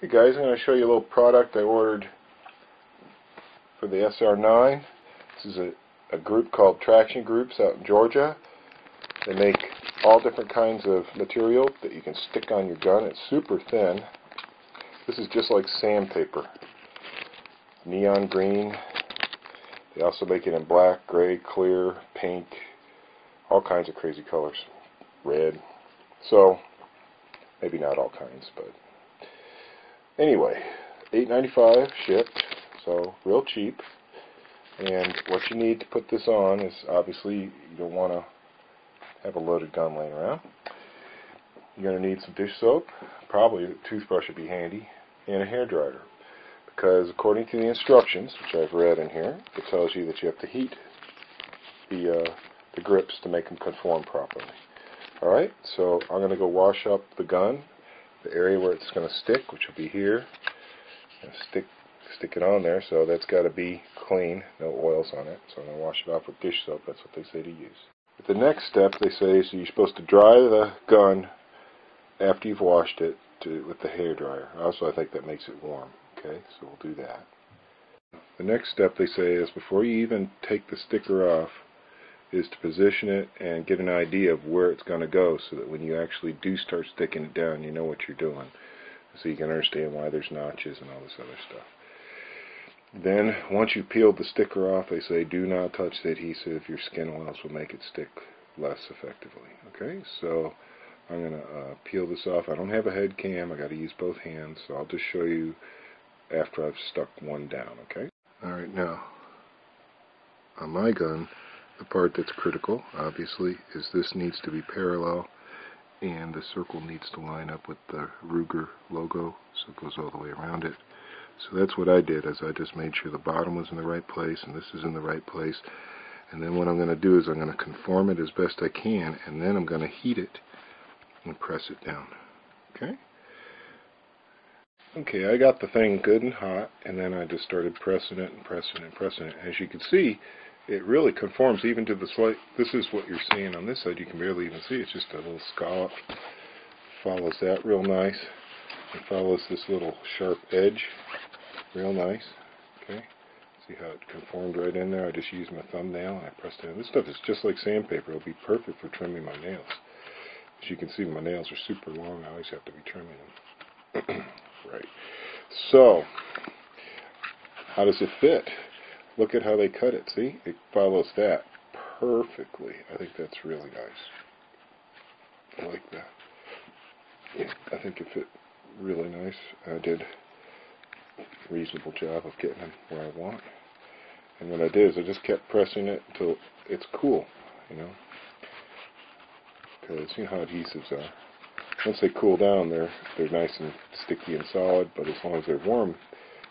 Hey guys, I'm going to show you a little product I ordered for the SR9. This is a group called Tractiongrips out in Georgia. They make all different kinds of material that you can stick on your gun. It's super thin. This is just like sandpaper. Neon green. They also make it in black, gray, clear, pink, all kinds of crazy colors. Red. So, maybe not all kinds, but anyway, $8.95 shipped, so real cheap. And what you need to put this on is, obviously, you don't want to have a loaded gun laying around. You're going to need some dish soap, probably a toothbrush would be handy, and a hairdryer. Because according to the instructions, which I've read in here, it tells you that you have to heat the grips to make them conform properly. Alright, so I'm going to go wash up the gun, the area where it's going to stick, which will be here. Stick it on there, so that's got to be clean, no oils on it. So I'm going to wash it off with dish soap. That's what they say to use. But the next step, they say, is you're supposed to dry the gun after you've washed it with the hairdryer. Also, I think that makes it warm. Okay, so we'll do that. The next step, they say, is before you even take the sticker off, is to position it and get an idea of where it's going to go, so that when you actually do start sticking it down, you know what you're doing. So you can understand why there's notches and all this other stuff. Then, once you've peeled the sticker off, they say do not touch the adhesive. Your skin oils will make it stick less effectively. Okay, so I'm going to peel this off. I don't have a head cam. I got to use both hands, so I'll just show you after I've stuck one down. Okay. All right, now on my gun, the part that's critical, obviously, is this needs to be parallel, and the circle needs to line up with the Ruger logo, so it goes all the way around it. So that's what I did, is I just made sure the bottom was in the right place, and this is in the right place. And then what I'm going to do is I'm going to conform it as best I can, and then I'm going to heat it and press it down. Okay? Okay, I got the thing good and hot, and then I just started pressing it and pressing it and pressing it. As you can see, it really conforms even to the slight. This is what you're seeing on this side. You can barely even see. It's just a little scallop. Follows that real nice. It follows this little sharp edge real nice. Okay. See how it conformed right in there? I just used my thumbnail and I pressed it in. This stuff is just like sandpaper. It'll be perfect for trimming my nails. As you can see, my nails are super long. I always have to be trimming them. Right. So, how does it fit? Look at how they cut it. See? It follows that perfectly. I think that's really nice. I like that. Yeah, I think it fit really nice. I did a reasonable job of getting them where I want. And what I did is I just kept pressing it until it's cool, you know. Because you know how adhesives are. Once they cool down, they're nice and sticky and solid, but as long as they're warm,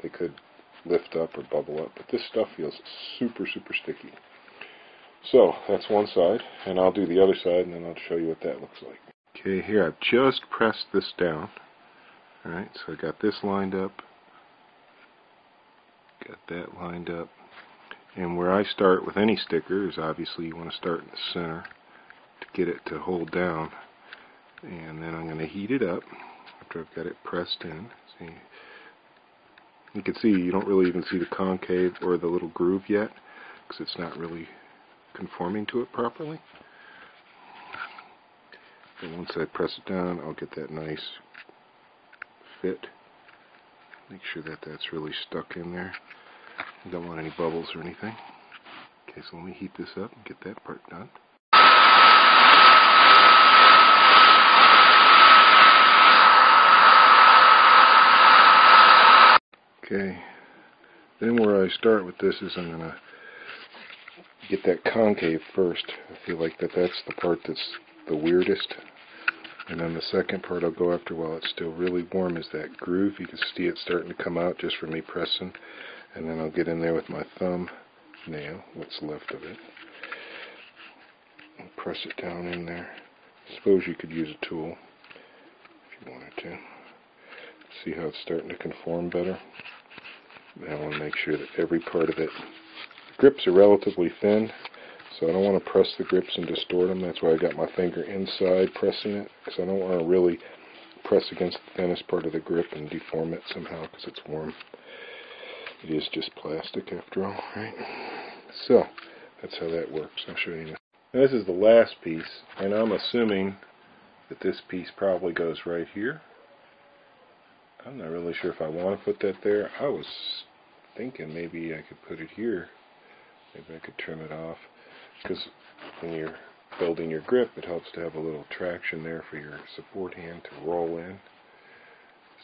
they could lift up or bubble up. But this stuff feels super, super sticky. So, that's one side, and I'll do the other side, and then I'll show you what that looks like. Okay, here I've just pressed this down. Alright, so I got this lined up. Got that lined up. And where I start with any sticker is obviously you want to start in the center to get it to hold down. And then I'm going to heat it up after I've got it pressed in. See, you can see you don't really even see the concave or the little groove yet because it's not really conforming to it properly. And once I press it down, I'll get that nice fit. Make sure that that's really stuck in there. I don't want any bubbles or anything. Okay, so let me heat this up and get that part done. Okay, then where I start with this is I'm going to get that concave first. I feel like that's the part that's the weirdest. And then the second part I'll go after while it's still really warm is that groove. You can see it starting to come out just from me pressing. And then I'll get in there with my thumb nail, what's left of it, and press it down in there. I suppose you could use a tool if you wanted to. See how it's starting to conform better? I want to make sure that every part of it, the grips are relatively thin, so I don't want to press the grips and distort them. That's why I got my finger inside pressing it, because I don't want to really press against the thinnest part of the grip and deform it somehow because it's warm. It is just plastic after all, right? So, that's how that works. I'll show you now. This is the last piece, and I'm assuming that this piece probably goes right here. I'm not really sure if I want to put that there. I was thinking maybe I could put it here. Maybe I could trim it off. Because when you're building your grip, it helps to have a little traction there for your support hand to roll in.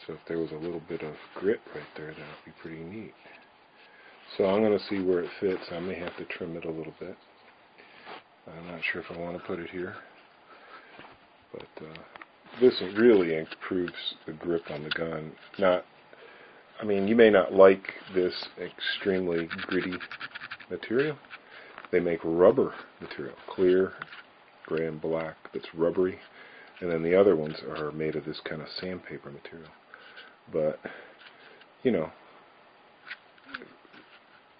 So if there was a little bit of grit right there, that would be pretty neat. So I'm going to see where it fits. I may have to trim it a little bit. I'm not sure if I want to put it here. But this really improves the grip on the gun. I mean, you may not like this extremely gritty material. They make rubber material, clear, gray and black, that's rubbery. And then the other ones are made of this kind of sandpaper material. But, you know,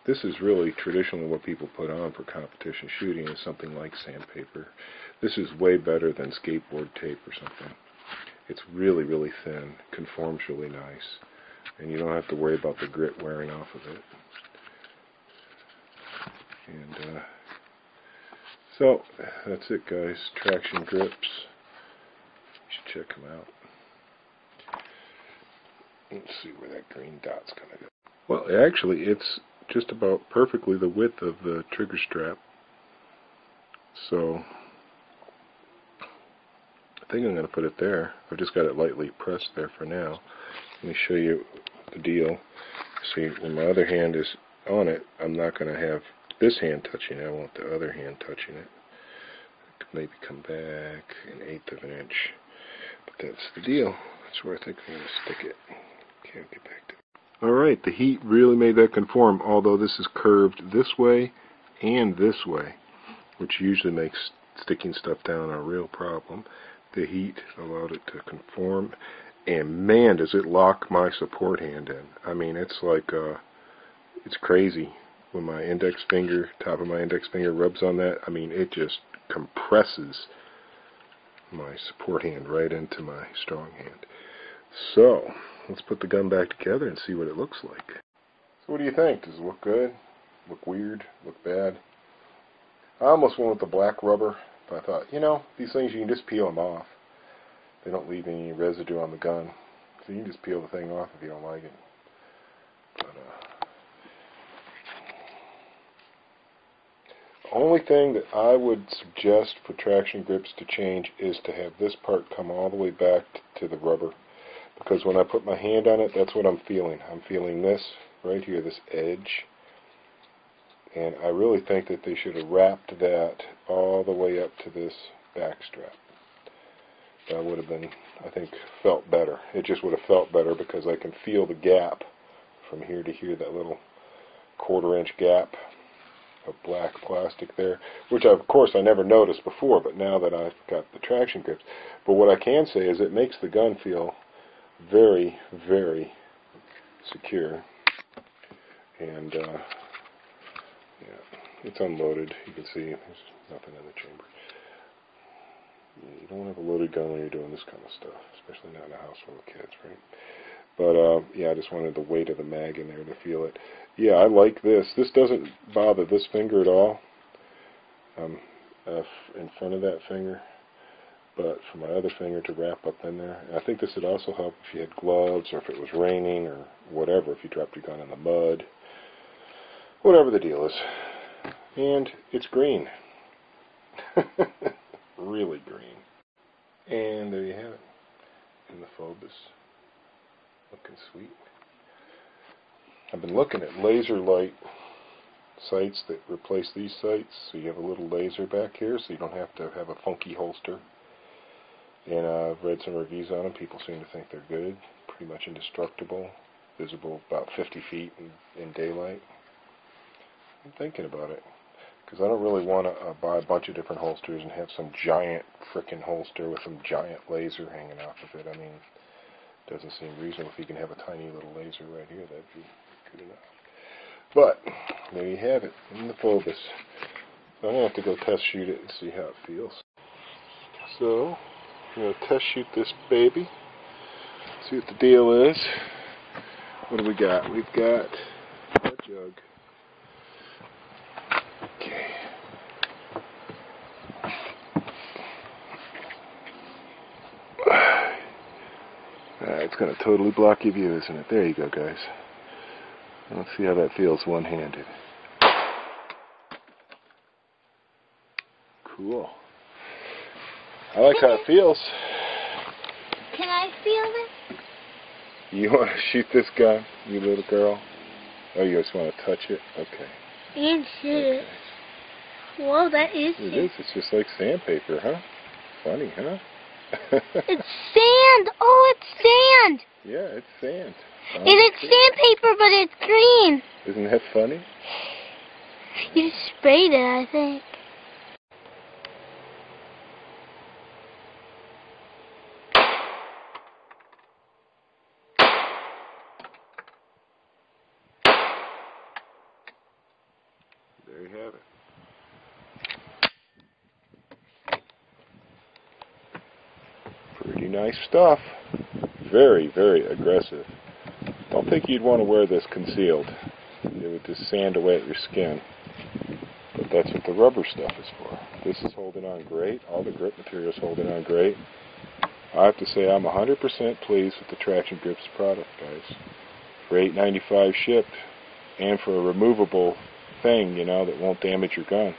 this is really traditionally what people put on for competition shooting, is something like sandpaper. This is way better than skateboard tape or something. It's really, really thin, conforms really nice, and you don't have to worry about the grit wearing off of it. And so that's it, guys. Tractiongrips. You should check them out. Let's see where that green dot's going to go. Well, actually, it's just about perfectly the width of the trigger strap. So I think I'm going to put it there. I've just got it lightly pressed there for now. Let me show you the deal. See, when my other hand is on it, I'm not going to have this hand touching it. I want the other hand touching it. I could maybe come back an eighth of an inch. But that's the deal. That's where I think I'm going to stick it. Okay, I'll get back to it. Alright, the heat really made that conform, although this is curved this way and this way, which usually makes sticking stuff down a real problem. The heat allowed it to conform, and man, does it lock my support hand in. I mean, it's like, it's crazy. When my index finger, top of my index finger rubs on that, I mean, it just compresses my support hand right into my strong hand. So, let's put the gun back together and see what it looks like. So what do you think? Does it look good? Look weird? Look bad? I almost went with the black rubber, but I thought, you know, these things you can just peel them off. They don't leave any residue on the gun. So you can just peel the thing off if you don't like it. But, the only thing that I would suggest for Tractiongrips to change is to have this part come all the way back to the rubber. Because when I put my hand on it, that's what I'm feeling. I'm feeling this right here, this edge. And I really think that they should have wrapped that all the way up to this back strap. That would have been, I think, felt better. It just would have felt better because I can feel the gap from here to here, that little 1/4 inch gap of black plastic there, which of course I never noticed before, but now that I've got the Tractiongrips. But what I can say is it makes the gun feel very, very secure. And yeah, it's unloaded. You can see there's nothing in the chamber. You don't have a loaded gun when you're doing this kind of stuff, especially not in a house full of kids, right? But yeah, I just wanted the weight of the mag in there to feel it. Yeah, I like this. This doesn't bother this finger at all. In front of that finger. But for my other finger to wrap up in there. And I think this would also help if you had gloves or if it was raining or whatever, if you dropped your gun in the mud. Whatever the deal is. And it's green. Really green. And there you have it. In the Phobos. Looking sweet. I've been looking at laser light sights that replace these sights. So you have a little laser back here so you don't have to have a funky holster. And I've read some reviews on them. People seem to think they're good. Pretty much indestructible. Visible about 50 feet in daylight. I'm thinking about it. Because I don't really want to buy a bunch of different holsters and have some giant frickin' holster with some giant laser hanging off of it. I mean, it doesn't seem reasonable. If you can have a tiny little laser right here, that'd be good enough. But, there you have it. In the Phobos. So I'm going to have to go test shoot it and see how it feels. So, I'm going to test shoot this baby. see what the deal is. What do we got? We've got a jug. Okay. It's going to totally block your view, isn't it? There you go, guys. Let's see how that feels one-handed. Cool. I like how it feels. Can I feel this? You want to shoot this gun, you little girl? Oh, you just want to touch it? Okay. And shoot it. Whoa, that is It is. It's just like sandpaper, huh? Funny, huh? It's sand! Oh, it's sand! Yeah, it's sand. And it's sandpaper, but it's green. Isn't that funny? You sprayed it, I think. There you have it. Pretty nice stuff. Very, very aggressive. Don't think you'd want to wear this concealed. It would just sand away at your skin. But that's what the rubber stuff is for. This is holding on great. All the grip material is holding on great. I have to say I'm 100% pleased with the Tractiongrips product, guys. For $8.95 shipped, and for a removable thing, you know, that won't damage your gun.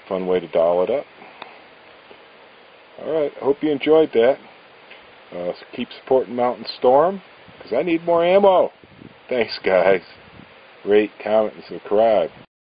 Fun way to doll it up. Alright, I hope you enjoyed that. Keep supporting Mountain Storm, because I need more ammo. Thanks, guys. Rate, comment, and subscribe.